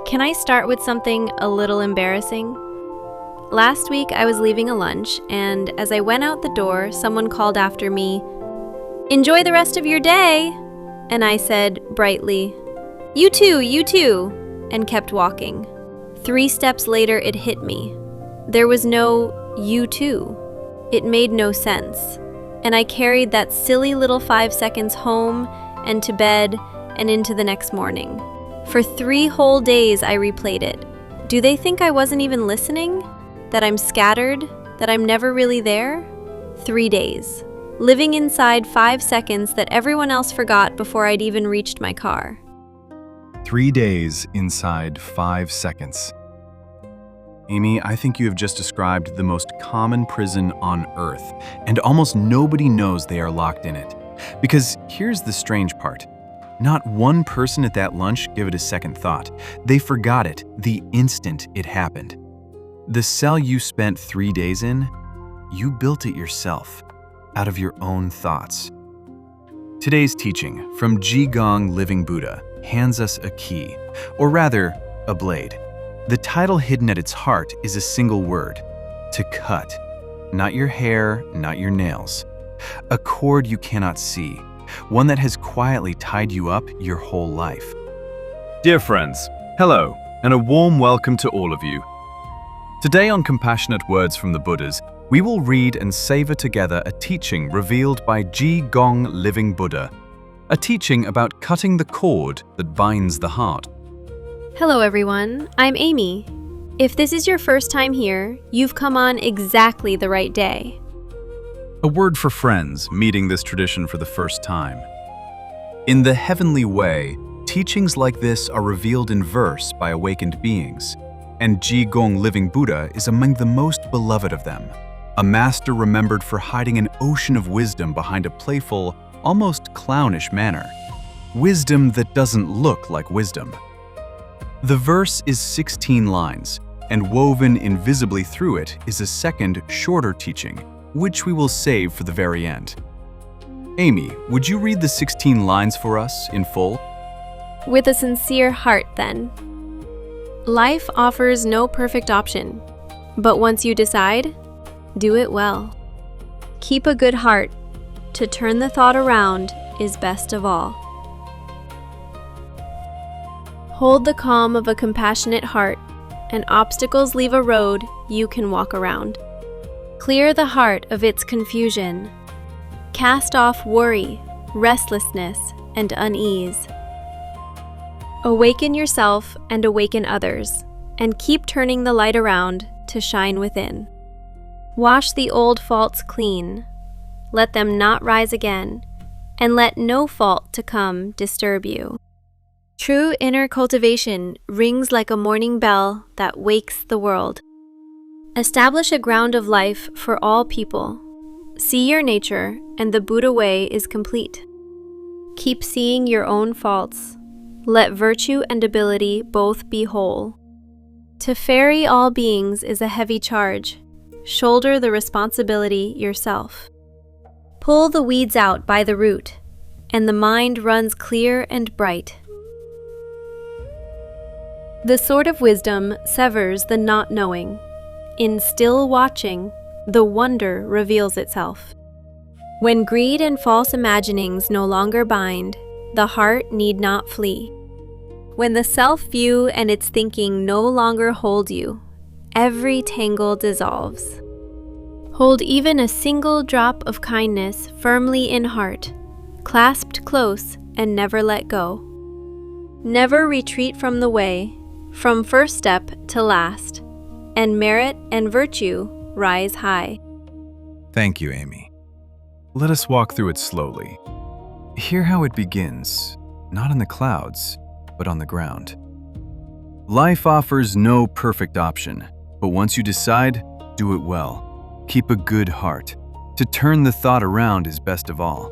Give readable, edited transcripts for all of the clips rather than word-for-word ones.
Can I start with something a little embarrassing? Last week I was leaving a lunch, and as I went out the door, someone called after me, "Enjoy the rest of your day!" And I said brightly, "You too," and kept walking. 3 steps later it hit me. There was no "you too." It made no sense. And I carried that silly little 5 seconds home and to bed and into the next morning. For 3 whole days I replayed it. Do they think I wasn't even listening? That I'm scattered? That I'm never really there? 3 days. Living inside 5 seconds that everyone else forgot before I'd even reached my car. 3 days inside 5 seconds. Amy, I think you have just described the most common prison on Earth, and almost nobody knows they are locked in it. Because here's the strange part. Not one person at that lunch gave it a second thought. They forgot it the instant it happened. The cell you spent 3 days in, you built it yourself, out of your own thoughts. Today's teaching from Ji Gong Living Buddha hands us a key, or rather, a blade. The title hidden at its heart is a single word: to cut. Not your hair, not your nails. A cord you cannot see, one that has quietly tied you up your whole life. Dear friends, hello, and a warm welcome to all of you. Today on Compassionate Words from the Buddhas, we will read and savor together a teaching revealed by Ji Gong Living Buddha, a teaching about cutting the cord that binds the heart. Hello everyone, I'm Amy. If this is your first time here, you've come on exactly the right day. A word for friends meeting this tradition for the first time. In the heavenly way, teachings like this are revealed in verse by awakened beings, and Ji Gong Living Buddha is among the most beloved of them, a master remembered for hiding an ocean of wisdom behind a playful, almost clownish manner. Wisdom that doesn't look like wisdom. The verse is 16 lines, and woven invisibly through it is a second, shorter teaching, which we will save for the very end. Amy, would you read the 16 lines for us in full? With a sincere heart, then. Life offers no perfect option, but once you decide, do it well. Keep a good heart. To turn the thought around is best of all. Hold the calm of a compassionate heart, and obstacles leave a road you can walk around. Clear the heart of its confusion. Cast off worry, restlessness, and unease. Awaken yourself and awaken others, and keep turning the light around to shine within. Wash the old faults clean. Let them not rise again, and let no fault to come disturb you. True inner cultivation rings like a morning bell that wakes the world. Establish a ground of life for all people. See your nature, and the Buddha way is complete. Keep seeing your own faults. Let virtue and ability both be whole. To ferry all beings is a heavy charge. Shoulder the responsibility yourself. Pull the weeds out by the root, and the mind runs clear and bright. The sword of wisdom severs the not knowing. In still watching, the wonder reveals itself. When greed and false imaginings no longer bind, the heart need not flee. When the self-view and its thinking no longer hold you, every tangle dissolves. Hold even a single drop of kindness firmly in heart, clasped close and never let go. Never retreat from the way, from first step to last, and merit and virtue rise high. Thank you, Amy. Let us walk through it slowly. Hear how it begins, not in the clouds, but on the ground. Life offers no perfect option, but once you decide, do it well. Keep a good heart. To turn the thought around is best of all.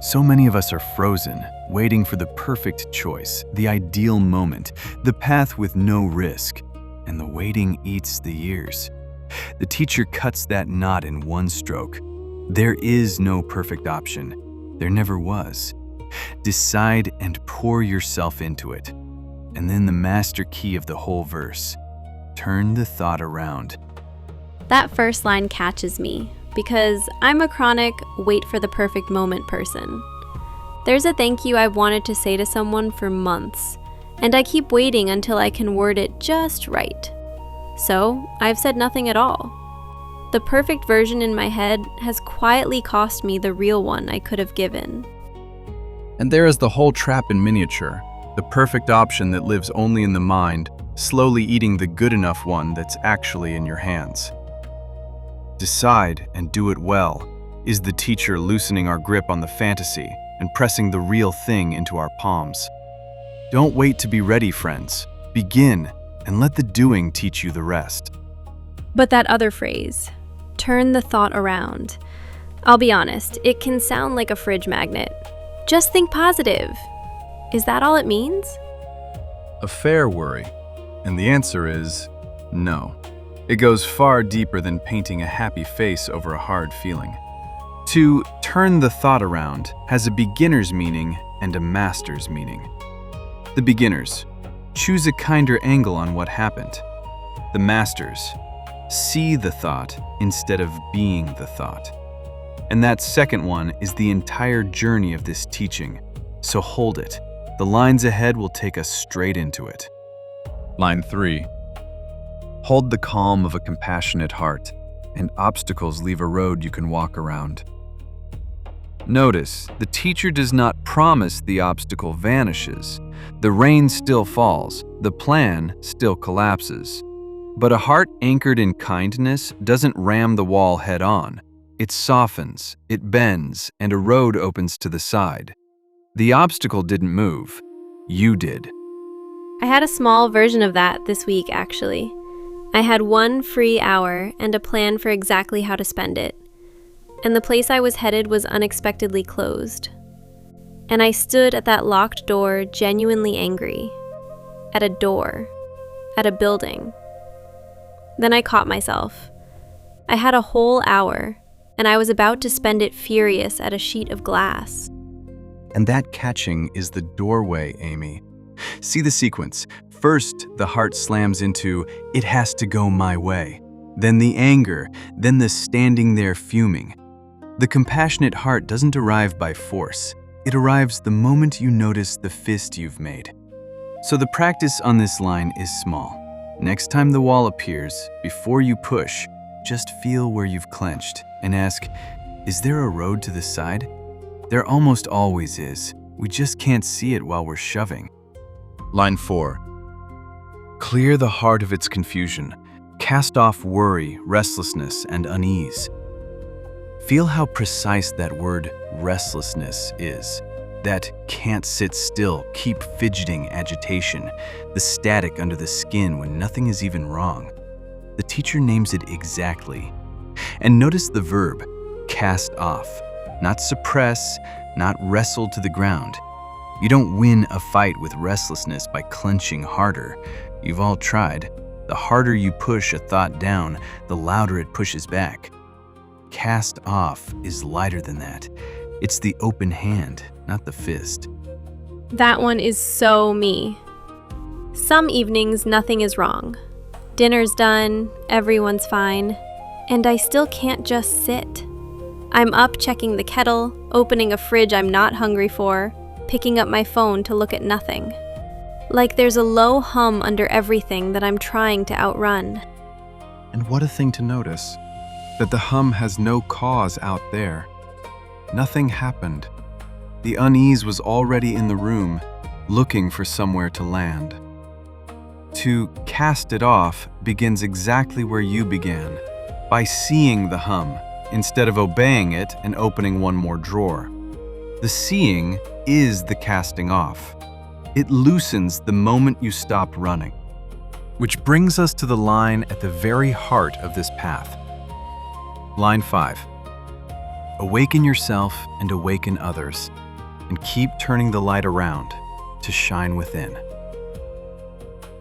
So many of us are frozen, waiting for the perfect choice, the ideal moment, the path with no risk, and the waiting eats the years. The teacher cuts that knot in one stroke. There is no perfect option. There never was. Decide and pour yourself into it. And then the master key of the whole verse. Turn the thought around. That first line catches me because I'm a chronic wait for the perfect moment person. There's a thank you I've wanted to say to someone for months, and I keep waiting until I can word it just right. So I've said nothing at all. The perfect version in my head has quietly cost me the real one I could have given. And there is the whole trap in miniature, the perfect option that lives only in the mind, slowly eating the good enough one that's actually in your hands. Decide and do it well is the teacher loosening our grip on the fantasy and pressing the real thing into our palms. Don't wait to be ready, friends. Begin and let the doing teach you the rest. But that other phrase, turn the thought around. I'll be honest, it can sound like a fridge magnet. Just think positive. Is that all it means? A fair worry. And the answer is no. It goes far deeper than painting a happy face over a hard feeling. To turn the thought around has a beginner's meaning and a master's meaning. The beginners, choose a kinder angle on what happened. The masters, see the thought instead of being the thought. And that second one is the entire journey of this teaching, so hold it. The lines ahead will take us straight into it. Line 3. Hold the calm of a compassionate heart, and obstacles leave a road you can walk around. Notice, the teacher does not promise the obstacle vanishes. The rain still falls, the plan still collapses. But a heart anchored in kindness doesn't ram the wall head on. It softens, it bends, and a road opens to the side. The obstacle didn't move. You did. I had a small version of that this week, actually. I had 1 free hour and a plan for exactly how to spend it. And the place I was headed was unexpectedly closed. And I stood at that locked door genuinely angry. At a door. At a building. Then I caught myself. I had a whole hour, and I was about to spend it furious at a sheet of glass. And that catching is the doorway, Amy. See the sequence. First, the heart slams into, it has to go my way. Then the anger, then the standing there fuming. The compassionate heart doesn't arrive by force. It arrives the moment you notice the fist you've made. So the practice on this line is small. Next time the wall appears, before you push, just feel where you've clenched and ask, is there a road to the side? There almost always is. We just can't see it while we're shoving. Line 4. Clear the heart of its confusion. Cast off worry, restlessness, and unease. Feel how precise that word restlessness is. That can't sit still, keep fidgeting agitation, the static under the skin when nothing is even wrong. The teacher names it exactly. And notice the verb, cast off. Not suppress, not wrestle to the ground. You don't win a fight with restlessness by clenching harder. You've all tried. The harder you push a thought down, the louder it pushes back. Cast off is lighter than that. It's the open hand, not the fist. That one is so me. Some evenings, nothing is wrong. Dinner's done, everyone's fine, and I still can't just sit. I'm up checking the kettle, opening a fridge I'm not hungry for, picking up my phone to look at nothing. Like there's a low hum under everything that I'm trying to outrun. And what a thing to notice, that the hum has no cause out there. Nothing happened. The unease was already in the room, looking for somewhere to land. To cast it off begins exactly where you began, by seeing the hum, instead of obeying it and opening one more drawer. The seeing is the casting off. It loosens the moment you stop running. Which brings us to the line at the very heart of this path. Line 5. Awaken yourself and awaken others, and keep turning the light around to shine within.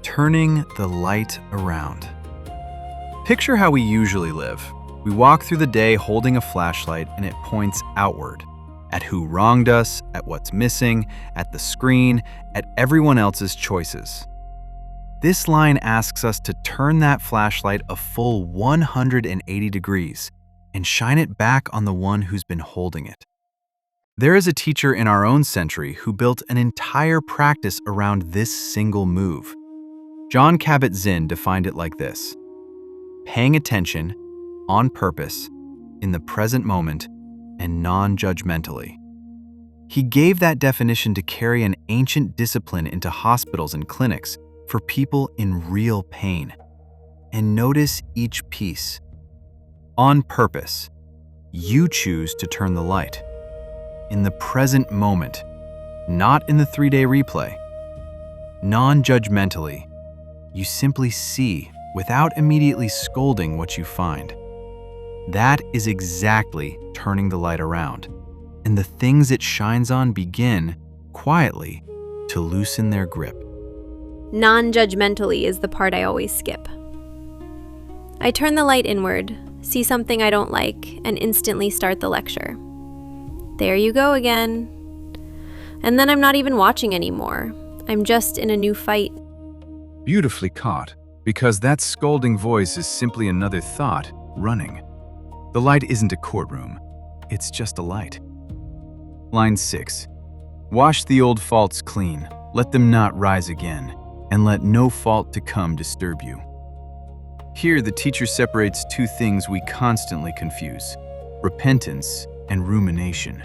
Turning the light around. Picture how we usually live. We walk through the day holding a flashlight and it points outward. at who wronged us, at what's missing, at the screen, at everyone else's choices. This line asks us to turn that flashlight a full 180 degrees and shine it back on the one who's been holding it. There is a teacher in our own century who built an entire practice around this single move. Jon Kabat-Zinn defined it like this: paying attention, on purpose, in the present moment, and non-judgmentally. He gave that definition to carry an ancient discipline into hospitals and clinics for people in real pain. And notice each piece. On purpose, you choose to turn the light. In the present moment, not in the 3-day replay. Non-judgmentally, you simply see without immediately scolding what you find. That is exactly turning the light around, and the things it shines on begin, quietly, to loosen their grip. Non-judgmentally is the part I always skip. I turn the light inward, see something I don't like, and instantly start the lecture. There you go again. And then I'm not even watching anymore. I'm just in a new fight. Beautifully caught, because that scolding voice is simply another thought running. The light isn't a courtroom, it's just a light. Line 6. Wash the old faults clean, let them not rise again, and let no fault to come disturb you. Here, the teacher separates two things we constantly confuse: repentance and rumination.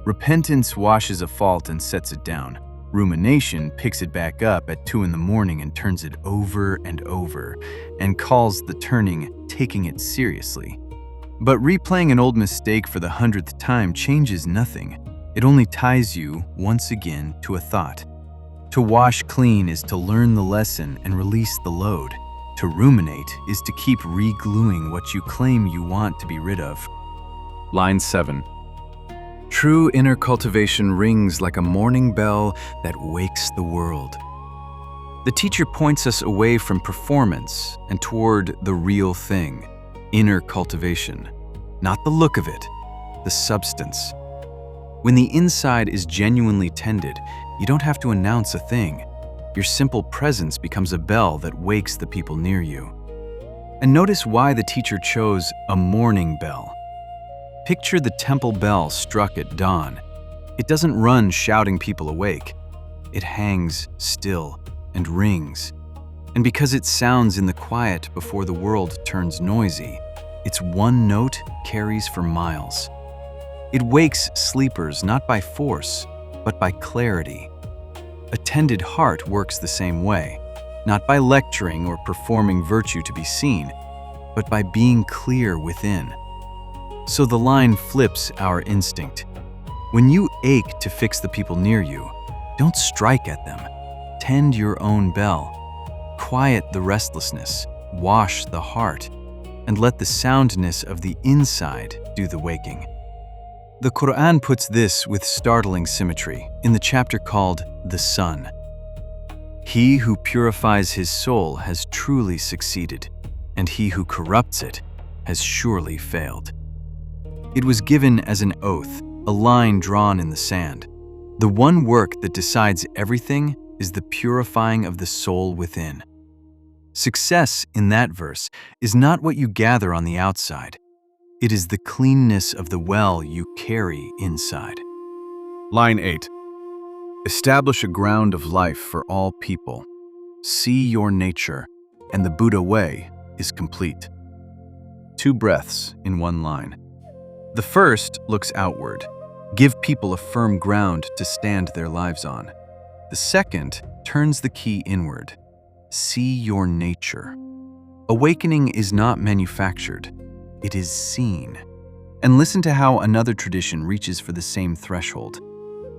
Repentance washes a fault and sets it down. Rumination picks it back up at 2 in the morning and turns it over and over, and calls the turning taking it seriously. But replaying an old mistake for the 100th time changes nothing. It only ties you, once again, to a thought. To wash clean is to learn the lesson and release the load. To ruminate is to keep re-gluing what you claim you want to be rid of. Line 7. True inner cultivation rings like a morning bell that wakes the world. The teacher points us away from performance and toward the real thing, inner cultivation. Not the look of it, the substance. When the inside is genuinely tended, you don't have to announce a thing. Your simple presence becomes a bell that wakes the people near you. And notice why the teacher chose a morning bell. Picture the temple bell struck at dawn. It doesn't run shouting people awake. It hangs still and rings. And because it sounds in the quiet before the world turns noisy, its one note carries for miles. It wakes sleepers not by force, but by clarity. A tended heart works the same way, not by lecturing or performing virtue to be seen, but by being clear within. So the line flips our instinct. When you ache to fix the people near you, don't strike at them. Tend your own bell. Quiet the restlessness, wash the heart, and let the soundness of the inside do the waking. The Quran puts this with startling symmetry in the chapter called The Sun. He who purifies his soul has truly succeeded, and he who corrupts it has surely failed. It was given as an oath, a line drawn in the sand. The one work that decides everything is the purifying of the soul within. Success in that verse is not what you gather on the outside. It is the cleanness of the well you carry inside. Line 8. Establish a ground of life for all people. See your nature, and the Buddha way is complete. 2 breaths in one line. The first looks outward. Give people a firm ground to stand their lives on. The second turns the key inward. See your nature. Awakening is not manufactured. It is seen. And listen to how another tradition reaches for the same threshold.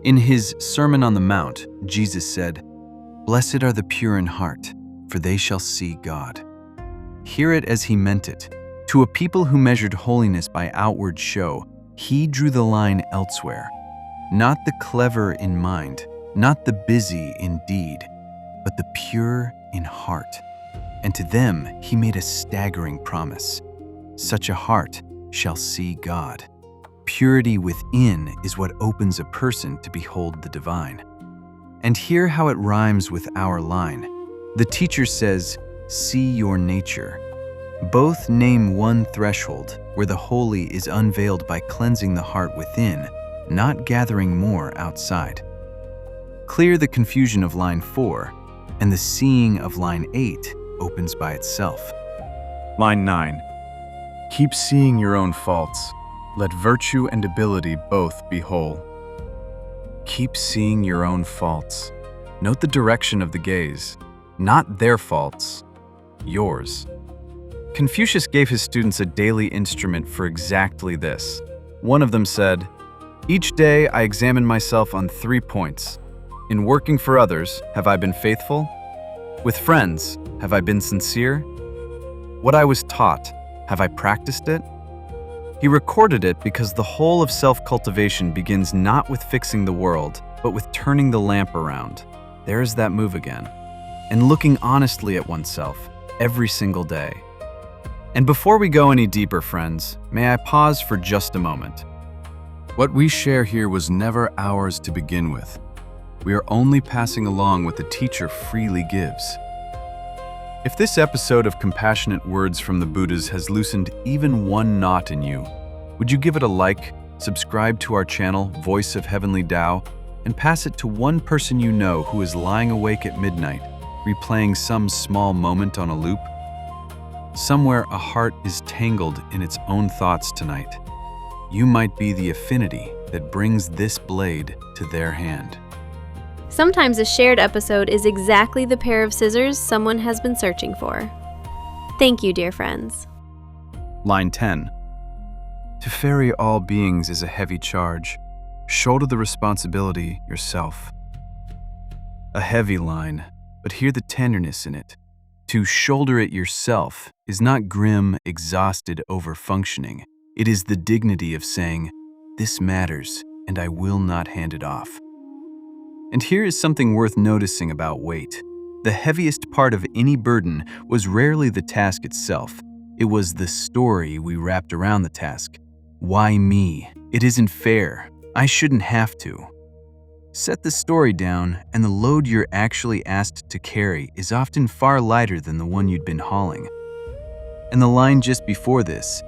In his Sermon on the Mount, Jesus said, "Blessed are the pure in heart, for they shall see God." Hear it as he meant it. To a people who measured holiness by outward show, he drew the line elsewhere. Not the clever in mind, not the busy in deed, but the pure in heart. And to them he made a staggering promise. Such a heart shall see God. purity within is what opens a person to behold the divine. And hear how it rhymes with our line. The teacher says, "See your nature." Both name one threshold where the holy is unveiled by cleansing the heart within, not gathering more outside. Clear the confusion of line 4, and the seeing of line 8 opens by itself. Line 9. Keep seeing your own faults. Let virtue and ability both be whole. Keep seeing your own faults. Note the direction of the gaze. Not their faults, yours. Confucius gave his students a daily instrument for exactly this. One of them said, "Each day I examine myself on 3 points. In working for others, have I been faithful? With friends, have I been sincere? What I was taught, have I practiced it?" He recorded it because the whole of self-cultivation begins not with fixing the world, but with turning the lamp around. There's that move again. And looking honestly at oneself every single day. And before we go any deeper, friends, may I pause for just a moment. What we share here was never ours to begin with. We are only passing along what the teacher freely gives. If this episode of Compassionate Words from the Buddhas has loosened even one knot in you, would you give it a like, subscribe to our channel, Voice of Heavenly Tao, and pass it to one person you know who is lying awake at midnight, replaying some small moment on a loop? Somewhere a heart is tangled in its own thoughts tonight. You might be the affinity that brings this blade to their hand. Sometimes a shared episode is exactly the pair of scissors someone has been searching for. Thank you, dear friends. Line 10. To ferry all beings is a heavy charge. Shoulder the responsibility yourself. A heavy line, but hear the tenderness in it. To shoulder it yourself is not grim, exhausted over-functioning. It is the dignity of saying, "This matters, and I will not hand it off." And here is something worth noticing about weight. The heaviest part of any burden was rarely the task itself. It was the story we wrapped around the task. Why me? It isn't fair. I shouldn't have to. Set the story down, and the load you're actually asked to carry is often far lighter than the one you'd been hauling. And the line just before this,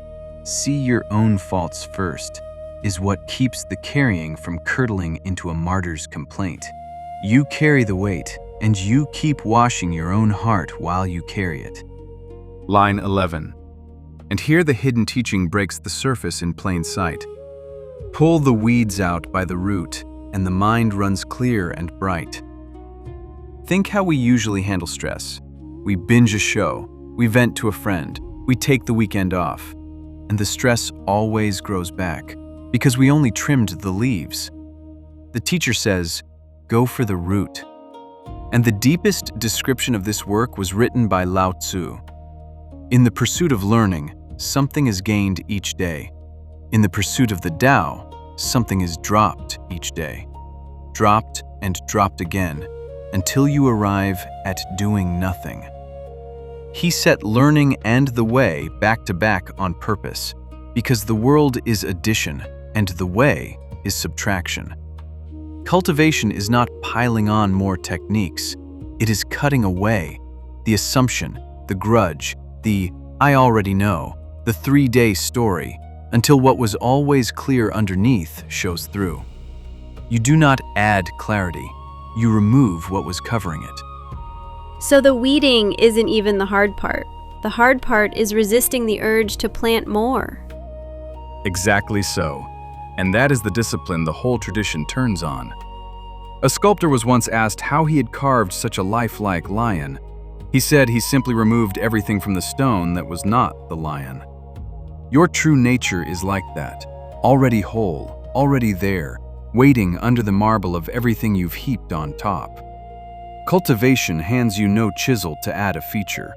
"See your own faults first," is what keeps the carrying from curdling into a martyr's complaint. You carry the weight, and you keep washing your own heart while you carry it. Line 11. And here the hidden teaching breaks the surface in plain sight. Pull the weeds out by the root, and the mind runs clear and bright. Think how we usually handle stress. We binge a show, we vent to a friend, we take the weekend off, and the stress always grows back because we only trimmed the leaves. The teacher says, "Go for the root." And the deepest description of this work was written by Lao Tzu. In the pursuit of learning, something is gained each day. In the pursuit of the Tao, something is dropped each day. Dropped and dropped again, until you arrive at doing nothing. He set learning and the way back to back on purpose, because the world is addition and the way is subtraction. Cultivation is not piling on more techniques. It is cutting away the assumption, the grudge, the "I already know," the 3-day story, until what was always clear underneath shows through. You do not add clarity, you remove what was covering it. So the weeding isn't even the hard part. The hard part is resisting the urge to plant more. Exactly so. And that is the discipline the whole tradition turns on. A sculptor was once asked how he had carved such a lifelike lion. He said he simply removed everything from the stone that was not the lion. Your true nature is like that, already whole, already there, waiting under the marble of everything you've heaped on top. Cultivation hands you no chisel to add a feature.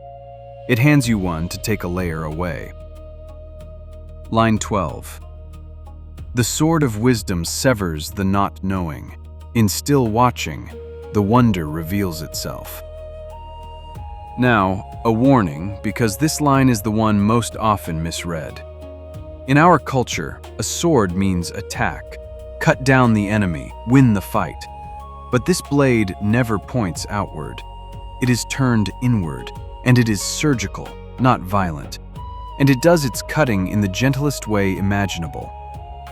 It hands you one to take a layer away. Line 12. The sword of wisdom severs the not knowing. In still watching, the wonder reveals itself. Now, a warning, because this line is the one most often misread. In our culture, a sword means attack, cut down the enemy, win the fight. But this blade never points outward. It is turned inward, and it is surgical, not violent. And it does its cutting in the gentlest way imaginable,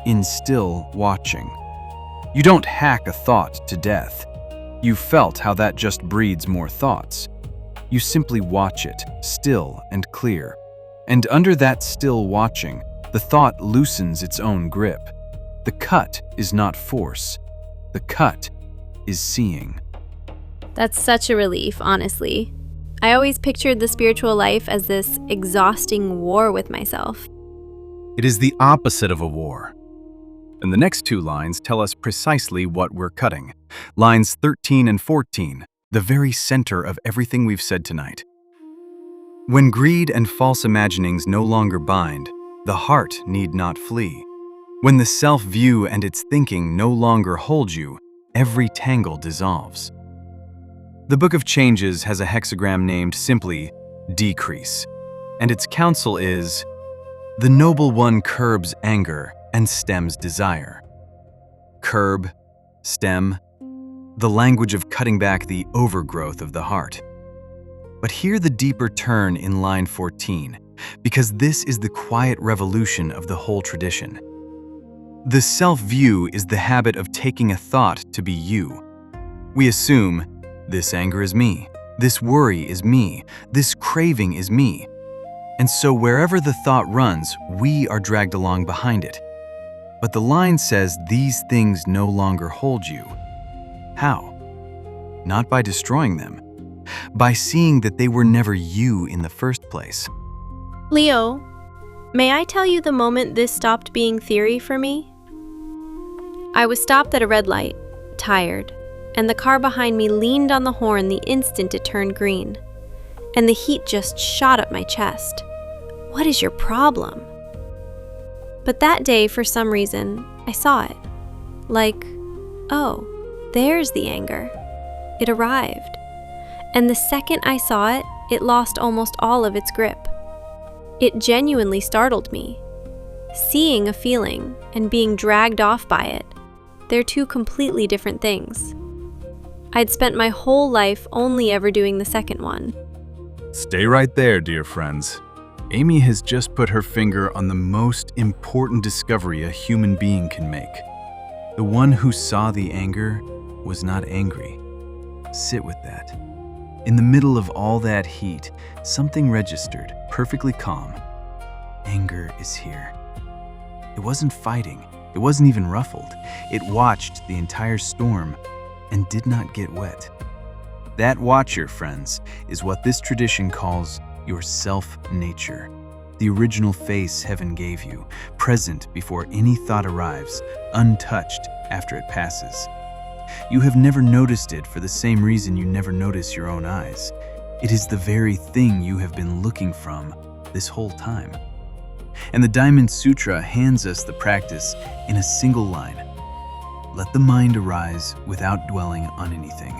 in still watching. You don't hack a thought to death. You felt how that just breeds more thoughts. You simply watch it, still and clear. And under that still watching, the thought loosens its own grip. The cut is not force. The cut is seeing. That's such a relief, honestly. I always pictured the spiritual life as this exhausting war with myself. It is the opposite of a war. And the next two lines tell us precisely what we're cutting. Lines 13 and 14, the very center of everything we've said tonight. When greed and false imaginings no longer bind, the heart need not flee. When the self-view and its thinking no longer hold you, every tangle dissolves. The Book of Changes has a hexagram named simply decrease, and its counsel is, the noble one curbs anger and stems desire. Curb, stem, the language of cutting back the overgrowth of the heart. But hear the deeper turn in line 14, because this is the quiet revolution of the whole tradition. The self-view is the habit of taking a thought to be you. We assume, this anger is me, this worry is me, this craving is me. And so wherever the thought runs, we are dragged along behind it. But the line says these things no longer hold you. How? Not by destroying them, by seeing that they were never you in the first place. Leo, may I tell you the moment this stopped being theory for me? I was stopped at a red light, tired, and the car behind me leaned on the horn the instant it turned green. And the heat just shot up my chest. What is your problem? But that day, for some reason, I saw it. Like, oh, there's the anger. It arrived. And the second I saw it, it lost almost all of its grip. It genuinely startled me. Seeing a feeling and being dragged off by it, they're two completely different things. I'd spent my whole life only ever doing the second one. Stay right there, dear friends. Amy has just put her finger on the most important discovery a human being can make. The one who saw the anger was not angry. Sit with that. In the middle of all that heat, something registered, perfectly calm. Anger is here. It wasn't fighting. It wasn't even ruffled. It watched the entire storm and did not get wet. That watcher, friends, is what this tradition calls your self-nature, the original face heaven gave you, present before any thought arrives, untouched after it passes. You have never noticed it for the same reason you never notice your own eyes. It is the very thing you have been looking from this whole time. And the Diamond Sutra hands us the practice in a single line. Let the mind arise without dwelling on anything.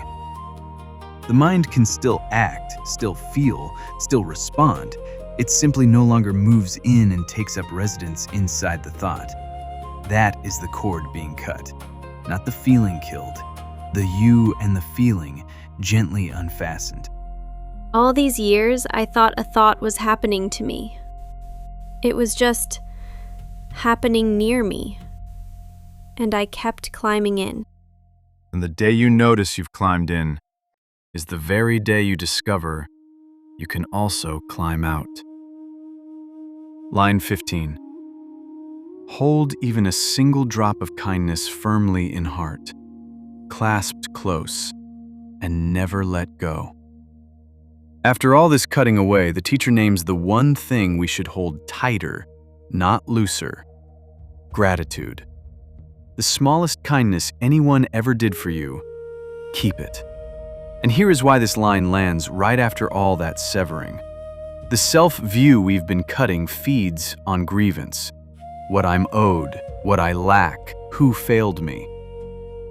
The mind can still act, still feel, still respond. It simply no longer moves in and takes up residence inside the thought. That is the cord being cut, not the feeling killed. The you and the feeling gently unfastened. All these years, I thought a thought was happening to me. It was just happening near me. And I kept climbing in. And the day you notice you've climbed in is the very day you discover you can also climb out. Line 15. Hold even a single drop of kindness firmly in heart, clasped close, and never let go. After all this cutting away, the teacher names the one thing we should hold tighter, not looser: gratitude. The smallest kindness anyone ever did for you, keep it. And here is why this line lands right after all that severing. The self-view we've been cutting feeds on grievance. What I'm owed, what I lack, who failed me.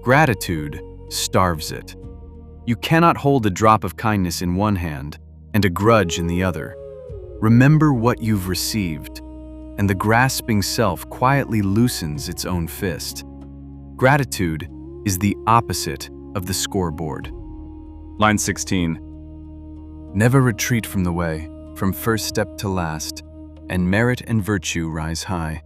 Gratitude starves it. You cannot hold a drop of kindness in one hand and a grudge in the other. Remember what you've received. and the grasping self quietly loosens its own fist. Gratitude is the opposite of the scoreboard. Line 16. Never retreat from the way, from first step to last, and merit and virtue rise high.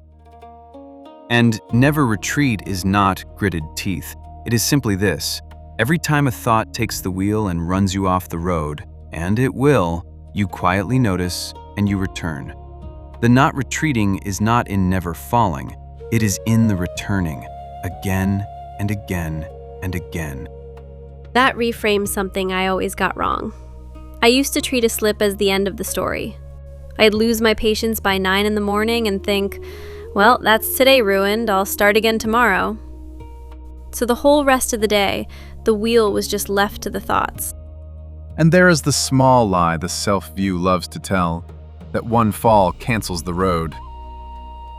And never retreat is not gritted teeth. It is simply this: every time a thought takes the wheel and runs you off the road, and it will, you quietly notice and you return. The not retreating is not in never falling, it is in the returning, again and again and again. That reframes something I always got wrong. I used to treat a slip as the end of the story. I'd lose my patience by 9 in the morning and think, well, that's today ruined, I'll start again tomorrow. So the whole rest of the day, the wheel was just left to the thoughts. And there is the small lie the self-view loves to tell, that one fall cancels the road.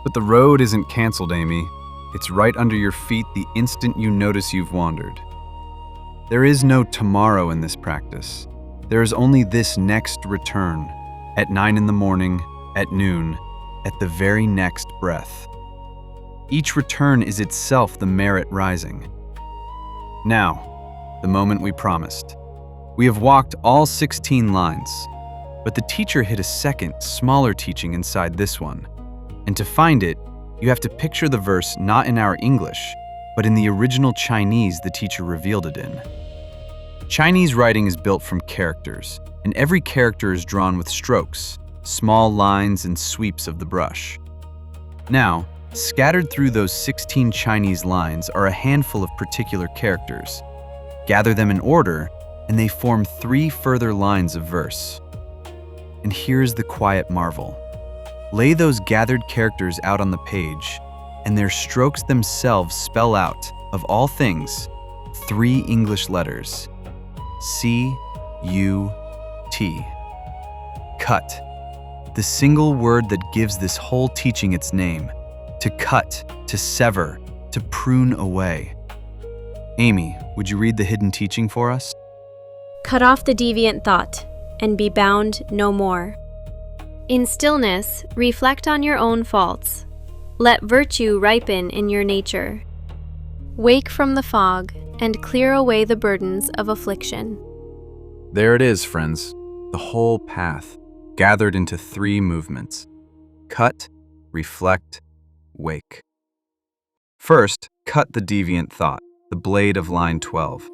But the road isn't canceled, Amy. It's right under your feet the instant you notice you've wandered. There is no tomorrow in this practice. There is only this next return, at 9 in the morning, at noon, at the very next breath. Each return is itself the merit rising. Now, the moment we promised. We have walked all 16 lines, but the teacher hid a second, smaller teaching inside this one. And to find it, you have to picture the verse not in our English, but in the original Chinese the teacher revealed it in. Chinese writing is built from characters, and every character is drawn with strokes, small lines and sweeps of the brush. Now, scattered through those 16 Chinese lines are a handful of particular characters. Gather them in order, and they form 3 further lines of verse. And here's the quiet marvel. Lay those gathered characters out on the page, and their strokes themselves spell out, of all things, 3 English letters: C-U-T. Cut. The single word that gives this whole teaching its name. To cut, to sever, to prune away. Amy, would you read the hidden teaching for us? Cut off the deviant thought, and be bound no more. In stillness, reflect on your own faults. Let virtue ripen in your nature. Wake from the fog, and clear away the burdens of affliction. There it is, friends. The whole path, gathered into 3 movements. Cut, reflect, wake. First, cut the deviant thought, the blade of line 12.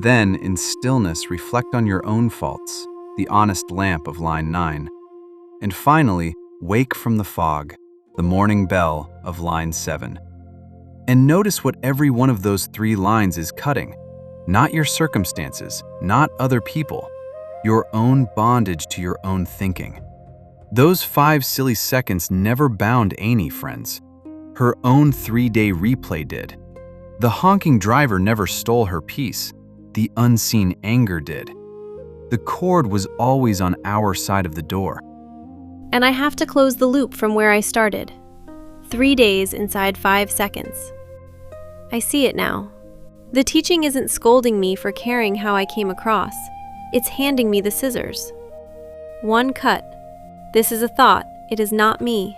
Then, in stillness, reflect on your own faults, the honest lamp of line 9. And finally, wake from the fog, the morning bell of line 7. And notice what every one of those 3 lines is cutting. Not your circumstances, not other people, your own bondage to your own thinking. Those 5 silly seconds never bound Amy, friends. Her own 3-day replay did. The honking driver never stole her peace. The unseen anger did. The cord was always on our side of the door. And I have to close the loop from where I started. 3 days inside 5 seconds. I see it now. The teaching isn't scolding me for caring how I came across. It's handing me the scissors. 1 cut. This is a thought. It is not me.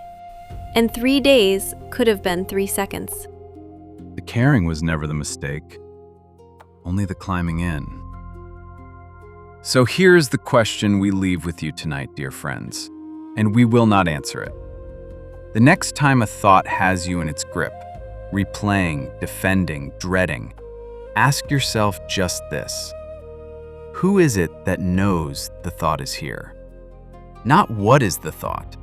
And 3 days could have been 3 seconds. The caring was never the mistake, only the climbing in. So here's the question we leave with you tonight, dear friends, and we will not answer it. The next time a thought has you in its grip, replaying, defending, dreading, ask yourself just this: who is it that knows the thought is here? Not what is the thought.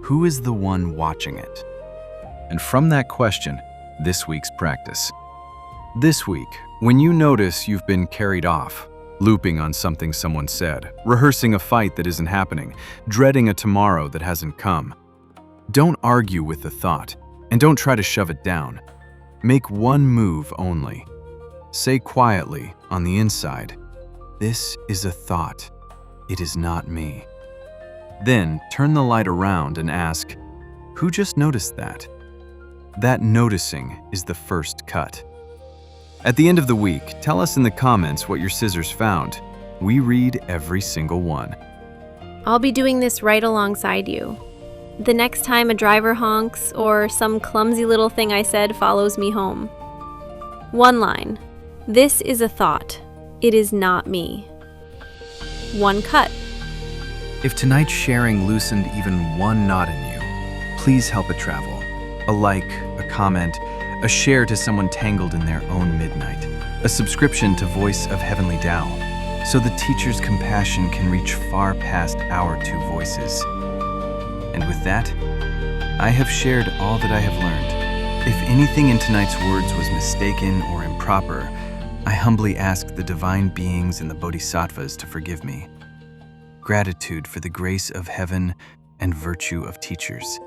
Who is the one watching it? And from that question, this week's practice. This week, when you notice you've been carried off, looping on something someone said, rehearsing a fight that isn't happening, dreading a tomorrow that hasn't come, don't argue with the thought, and don't try to shove it down. Make one move only. Say quietly, on the inside, "This is a thought. It is not me." Then turn the light around and ask, who just noticed that? That noticing is the first cut. At the end of the week, tell us in the comments what your scissors found. We read every single one. I'll be doing this right alongside you. the next time a driver honks or some clumsy little thing I said follows me home. One line. This is a thought. It is not me. One cut. If tonight's sharing loosened even one knot in you, please help it travel. A like, a comment, a share to someone tangled in their own midnight, a subscription to Voice of Heavenly Tao, so the teacher's compassion can reach far past our two voices. And with that, I have shared all that I have learned. If anything in tonight's words was mistaken or improper, I humbly ask the divine beings and the bodhisattvas to forgive me. Gratitude for the grace of heaven and virtue of teachers.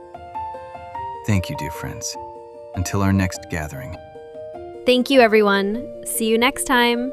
Thank you, dear friends. Until our next gathering. Thank you, everyone. See you next time.